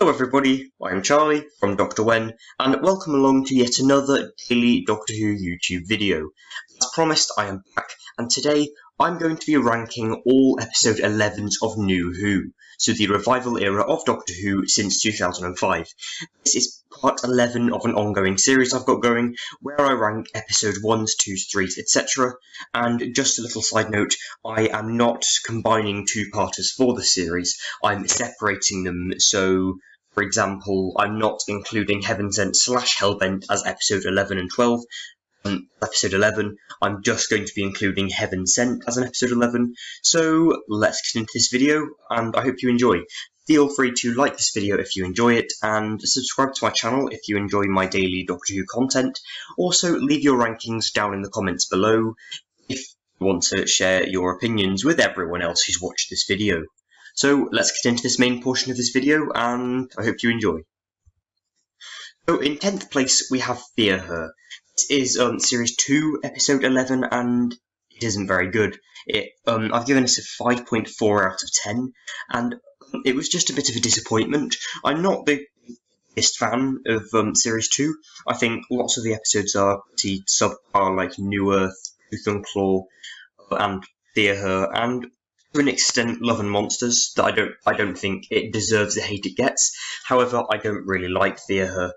Hello everybody, I'm Charlie from Dr. Wen, and welcome along to yet another daily Doctor Who YouTube video. As promised, I am back, and today I'm going to be ranking all episode 11s of New Who, so the revival era of Doctor Who since 2005. This is part 11 of an ongoing series I've got going, where I rank episode 1s, 2s, 3s, etc. And just a little side note, I am not combining two-parters for the series, I'm separating them, so for example, I'm not including Heaven Sent / Hellbent as episode 11 and 12. Episode 11, I'm just going to be including Heaven Sent as an episode 11. So let's get into this video, and I hope you enjoy. Feel free to like this video if you enjoy it, and subscribe to my channel if you enjoy my daily Doctor Who content. Also, leave your rankings down in the comments below if you want to share your opinions with everyone else who's watched this video. So let's get into this main portion of this video, and I hope you enjoy. So in 10th place we have Fear Her. This is Series 2, Episode 11, and it isn't very good. I've given it a 5.4 out of 10, and it was just a bit of a disappointment. I'm not the biggest fan of Series 2. I think lots of the episodes are pretty subpar, like New Earth, Tooth and Claw, and Fear Her, and to an extent Love and Monsters, that I don't think it deserves the hate it gets. However, I don't really like Fear Her.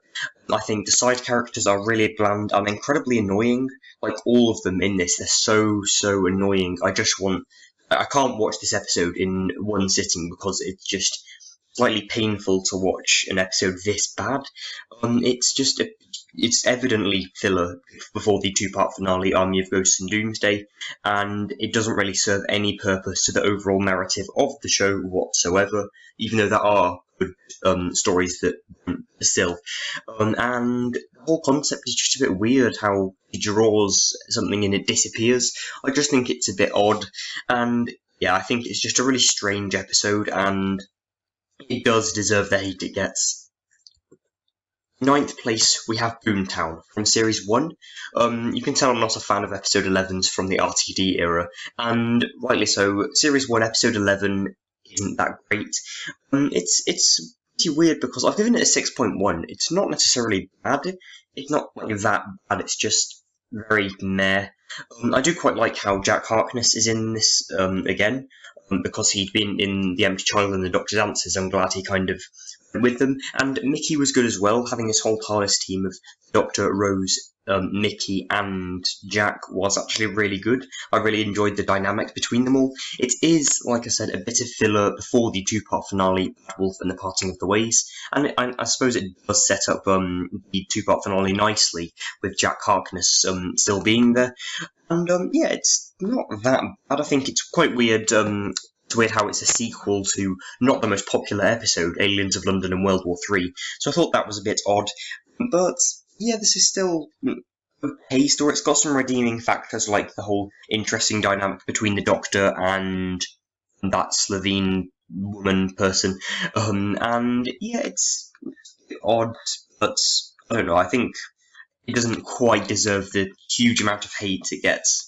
I think the side characters are really bland and incredibly annoying. Like, all of them in this, they're so annoying. I can't watch this episode in one sitting because it's just slightly painful to watch an episode this bad. It's evidently filler before the two-part finale, Army of Ghosts and Doomsday, and it doesn't really serve any purpose to the overall narrative of the show whatsoever, even though there are good stories that still. And the whole concept is just a bit weird, how he draws something and it disappears. I just think it's a bit odd, and yeah, I think it's just a really strange episode, and it does deserve the hate it gets. 9th place, we have Boomtown from Series 1. You can tell I'm not a fan of Episode 11s from the RTD era, and rightly so. Series 1, Episode 11 isn't that great. It's pretty weird because I've given it a 6.1. It's not necessarily bad. It's not like that bad, it's just very meh. I do quite like how Jack Harkness is in this again, because he'd been in The Empty Child and The Doctor's Answers. I'm glad he kind of went with them. And Mickey was good as well, having his whole TARDIS team of Doctor, Rose, Mickey and Jack was actually really good. I really enjoyed the dynamic between them all. It is, like I said, a bit of filler before the two-part finale, Wolf and the Parting of the Ways, and I suppose it does set up the two-part finale nicely, with Jack Harkness still being there. And yeah, it's not that bad. I think it's quite weird. It's weird how it's a sequel to not the most popular episode, Aliens of London and World War III. So I thought that was a bit odd. But yeah, this is still okay story. It's got some redeeming factors, like the whole interesting dynamic between the Doctor and that Slovene woman person. And yeah, it's odd, but I don't know, I think it doesn't quite deserve the huge amount of hate it gets.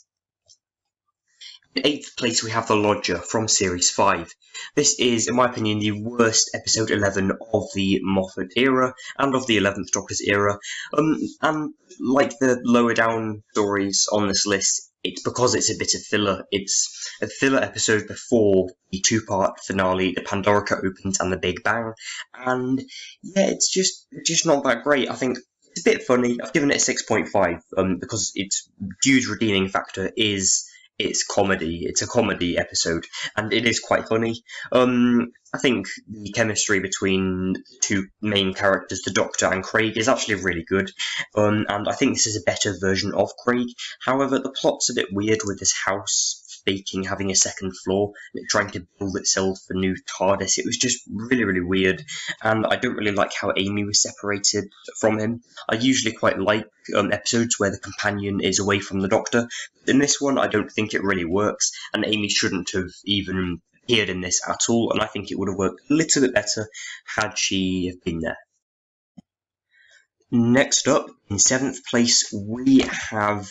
In 8th place, we have The Lodger from Series 5. This is, in my opinion, the worst episode 11 of the Moffat era and of the 11th Doctor's era. And like the lower down stories on this list, it's because it's a bit of filler. It's a filler episode before the two-part finale, the Pandorica opens and the Big Bang. And yeah, it's just not that great. I think it's a bit funny. I've given it a 6.5 because its huge redeeming factor is it's comedy. It's a comedy episode, and it is quite funny. I think the chemistry between the two main characters, the Doctor and Craig, is actually really good, and I think this is a better version of Craig. However, the plot's a bit weird with this house faking having a second floor, and it trying to build itself a new TARDIS. It was just really weird, and I don't really like how Amy was separated from him. I usually quite like episodes where the companion is away from the Doctor. In this one, I don't think it really works, and Amy shouldn't have even appeared in this at all, and I think it would have worked a little bit better had she been there. Next up, in 7th place, we have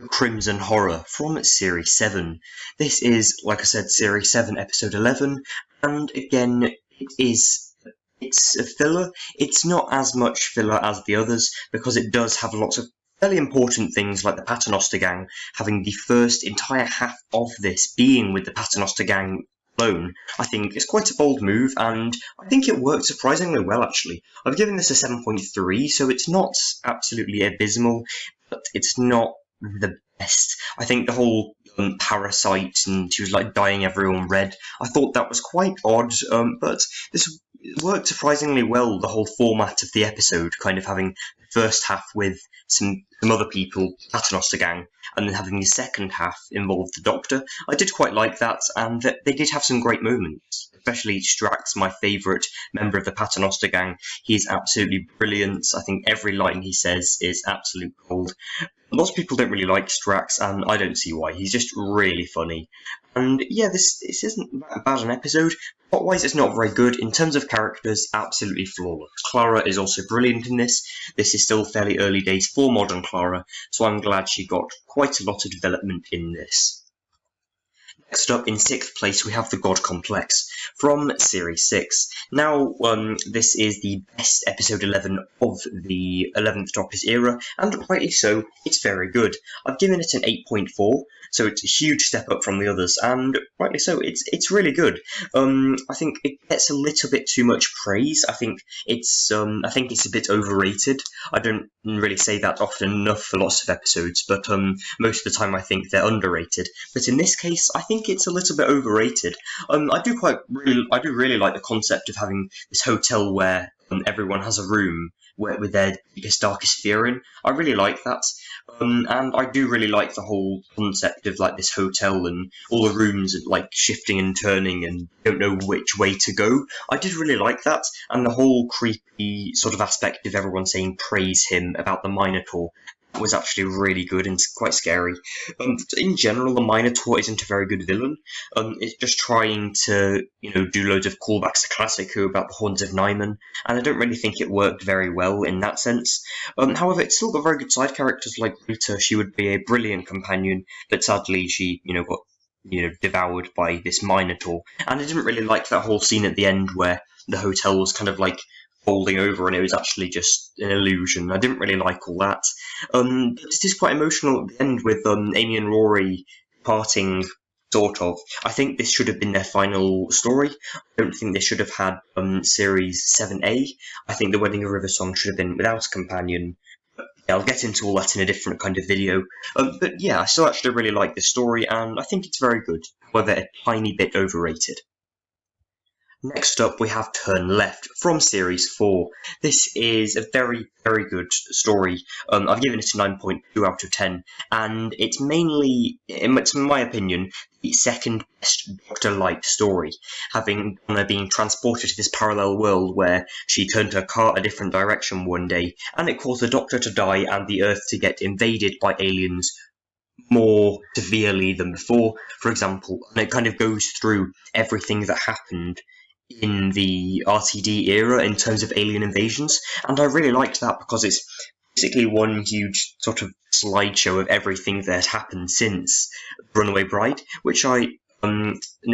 Crimson Horror from Series 7. This is, like I said, Series 7, Episode 11, and again, it is it's a filler. It's not as much filler as the others, because it does have lots of fairly important things like the Paternoster Gang, having the first entire half of this being with the Paternoster Gang alone. I think it's quite a bold move, and I think it worked surprisingly well, actually. I've given this a 7.3, so it's not absolutely abysmal, but it's not the best. I think the whole parasite, and she was like dyeing everyone red, I thought that was quite odd, but this worked surprisingly well, the whole format of the episode, kind of having the first half with some other people, Paternoster Gang, and then having the second half involve the Doctor. I did quite like that, and they did have some great moments, especially Strax, my favourite member of the Paternoster Gang. He is absolutely brilliant. I think every line he says is absolute gold. Lots of people don't really like Strax, and I don't see why. He's just really funny. And yeah, this isn't that bad an episode. Plot-wise, it's not very good. In terms of characters, absolutely flawless. Clara is also brilliant in this. This is still fairly early days for modern Clara, so I'm glad she got quite a lot of development in this. Next up, in 6th place, we have the God Complex from Series 6. Now, this is the best episode 11 of the 11th Doctor's era, and rightly so, it's very good. I've given it an 8.4, so it's a huge step up from the others, and rightly so, it's really good. I think it gets a little bit too much praise. I think it's a bit overrated. I don't really say that often enough for lots of episodes, but most of the time I think they're underrated. But in this case, I think it's a little bit overrated. I do really like the concept of having this hotel where everyone has a room with their biggest, darkest fear in. I really like that. And I do really like the whole concept of like this hotel and all the rooms like shifting and turning and don't know which way to go. I did really like that, and the whole creepy sort of aspect of everyone saying praise him about the Minotaur was actually really good and quite scary. In general, the Minotaur isn't a very good villain. It's just trying to, do loads of callbacks to Classic Who about the Horns of Nyman, and I don't really think it worked very well in that sense. However, it's still got very good side characters like Rita. She would be a brilliant companion, but sadly she, got devoured by this Minotaur. And I didn't really like that whole scene at the end where the hotel was kind of like folding over and it was actually just an illusion. I didn't really like all that. But it is quite emotional at the end with Amy and Rory parting, sort of. I think this should have been their final story. I don't think they should have had Series 7A. I think the Wedding of River Song should have been without a companion. Yeah, I'll get into all that in a different kind of video. But yeah, I still actually really like this story, and I think it's very good, however a tiny bit overrated. Next up, we have Turn Left from Series 4. This is a very, very good story. I've given it a 9.2 out of 10, and it's mainly, in my opinion, the second best Dr. Light story, having Donna being transported to this parallel world where she turned her car a different direction one day, and it caused the Doctor to die and the Earth to get invaded by aliens more severely than before, for example, and it kind of goes through everything that happened in the RTD era in terms of alien invasions, and I really liked that because it's basically one huge sort of slideshow of everything that had happened since Runaway Bride, which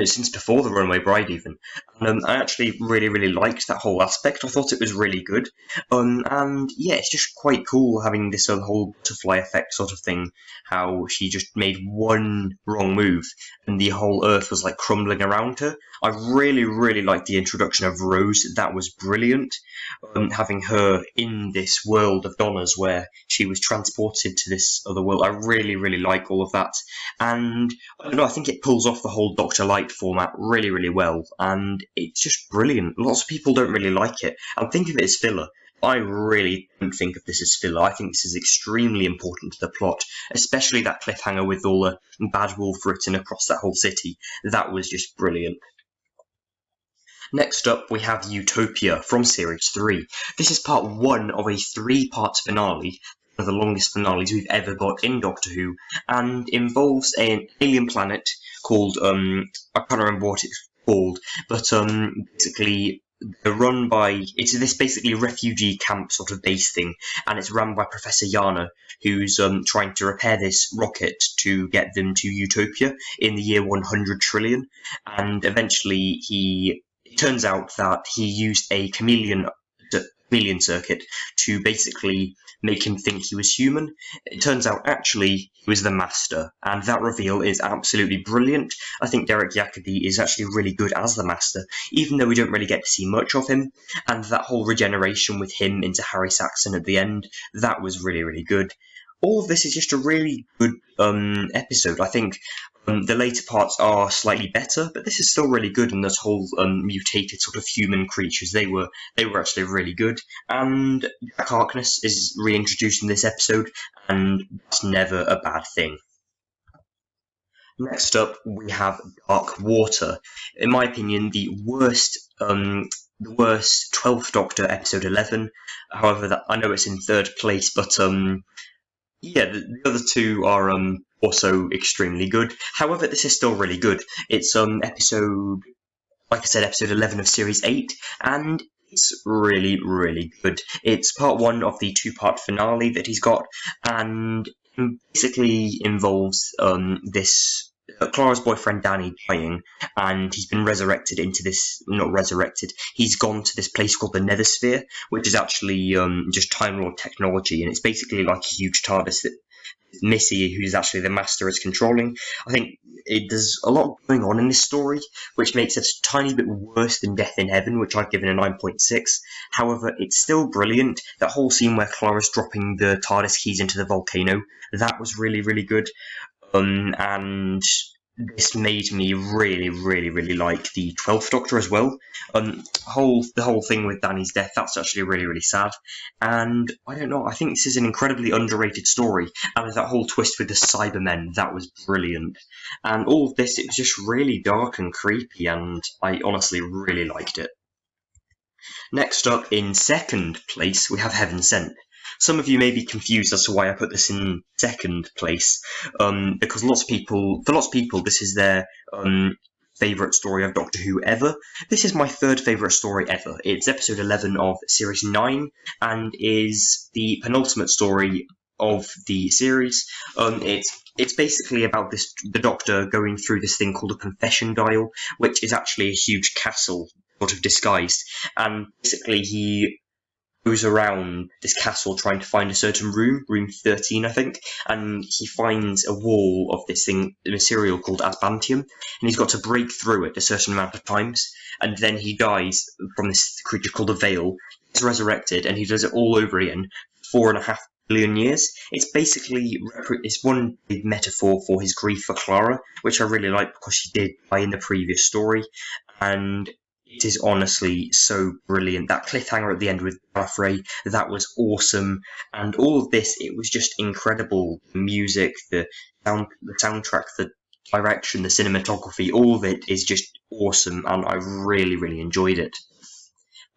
since before the Runaway Bride even. And I actually really, really liked that whole aspect. I thought it was really good. And yeah, it's just quite cool having this whole butterfly effect sort of thing, how she just made one wrong move and the whole Earth was like crumbling around her. I really, really liked the introduction of Rose. That was brilliant. Having her in this world of Donna's where she was transported to this other world. I really, really like all of that. And I don't know, I think it pulls off the whole Dr. Light format really, really well. And it's just brilliant. Lots of people don't really like it and think of it as filler. I really don't think of this as filler. I think this is extremely important to the plot, especially that cliffhanger with all the bad wolf written across that whole city. That was just brilliant. Next up, we have Utopia from Series 3. This is part 1 of a 3-part finale, one of the longest finales we've ever got in Doctor Who, and involves an alien planet called, I can't remember what it's called, but basically they're run by, it's this basically refugee camp sort of base thing, and it's run by Professor Yana, who's trying to repair this rocket to get them to Utopia in the year 100 trillion, and eventually he it turns out that he used a chameleon circuit to basically make him think he was human. It turns out actually he was the Master, and that reveal is absolutely brilliant. I think Derek Jacobi is actually really good as the Master, even though we don't really get to see much of him, and that whole regeneration with him into Harry Saxon at the end, that was really, really good. All of this is just a really good episode. I think the later parts are slightly better, but this is still really good. And those whole mutated sort of human creatures, they were actually really good. And Jack Harkness is reintroduced in this episode, and that's never a bad thing. Next up, we have Arkwater. In my opinion, the worst 12th Doctor episode 11. However, I know it's in third place, but yeah, the other two are also extremely good. However, this is still really good. It's episode, like I said, episode 11 of series 8, and it's really, really good. It's part 1 of the 2-part finale that he's got, and basically involves this Clara's boyfriend Danny dying, and he's been resurrected into this, not resurrected, he's gone to this place called the Nethersphere, which is actually just Time Lord technology, and it's basically like a huge TARDIS that Missy, who's actually the Master, is controlling. I think there's a lot going on in this story, which makes it a tiny bit worse than Death in Heaven, which I've given a 9.6. However, it's still brilliant. That whole scene where Clara's dropping the TARDIS keys into the volcano, that was really, really good. And this made me really, really, really like the 12th Doctor as well. The whole thing with Danny's death, that's actually really, really sad. And I don't know, I think this is an incredibly underrated story. And that whole twist with the Cybermen, that was brilliant. And all of this, it was just really dark and creepy, and I honestly really liked it. Next up, in second place, we have Heaven Sent. Some of you may be confused as to why I put this in second place, because for lots of people, this is their favourite story of Doctor Who ever. This is my third favourite story ever. It's episode 11 of series 9, and is the penultimate story of the series. It's basically about the Doctor going through this thing called a confession dial, which is actually a huge castle, sort of disguised, and basically he goes around this castle trying to find a certain room 13 I think, and he finds a wall of this thing, a material called asbantium, and he's got to break through it a certain amount of times, and then he dies from this creature called a Veil. He's resurrected, and he does it all over again, 4.5 billion years. It's basically, it's one big metaphor for his grief for Clara, which I really like because she did die in the previous story, and it is honestly so brilliant. That cliffhanger at the end with Ray, that was awesome. And all of this, it was just incredible. The music, the soundtrack, the direction, the cinematography, all of it is just awesome, and I really, really enjoyed it.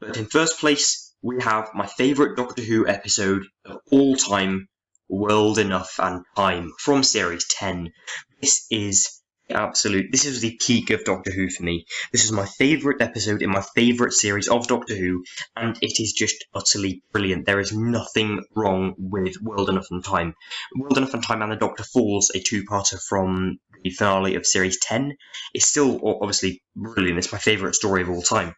But in first place, we have my favourite Doctor Who episode of all time, World Enough and Time, from series 10. This is the peak of Doctor Who for me. This is my favourite episode in my favourite series of Doctor Who, and it is just utterly brilliant. There is nothing wrong with World Enough and Time. World Enough and Time and the Doctor Falls, a 2-parter from the finale of series 10, is still obviously brilliant. It's my favourite story of all time.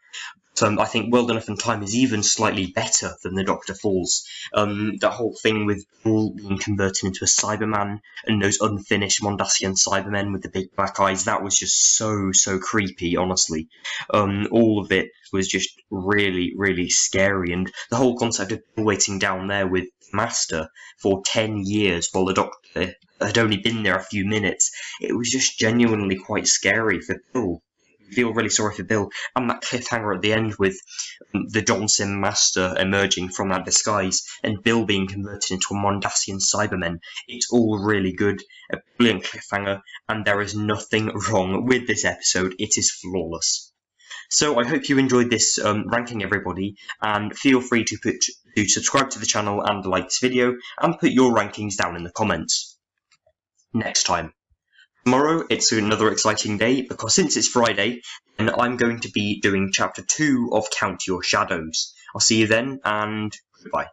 I think World Enough and Time is even slightly better than The Doctor Falls. That whole thing with Paul being converted into a Cyberman, and those unfinished Mondasian Cybermen with the big black eyes, that was just so, so creepy, honestly. All of it was just really, really scary, and the whole concept of waiting down there with Master for 10 years while the Doctor had only been there a few minutes, it was just genuinely quite scary for Bill. Feel really sorry for Bill, and that cliffhanger at the end with the Johnson Master emerging from that disguise and Bill being converted into a Mondasian Cyberman. It's all really good, a brilliant cliffhanger, and there is nothing wrong with this episode. It is flawless. So I hope you enjoyed this ranking, everybody, and feel free to subscribe to the channel and like this video, and put your rankings down in the comments. Next time. Tomorrow, it's another exciting day, because since it's Friday, then I'm going to be doing Chapter 2 of Count Your Shadows. I'll see you then, and goodbye.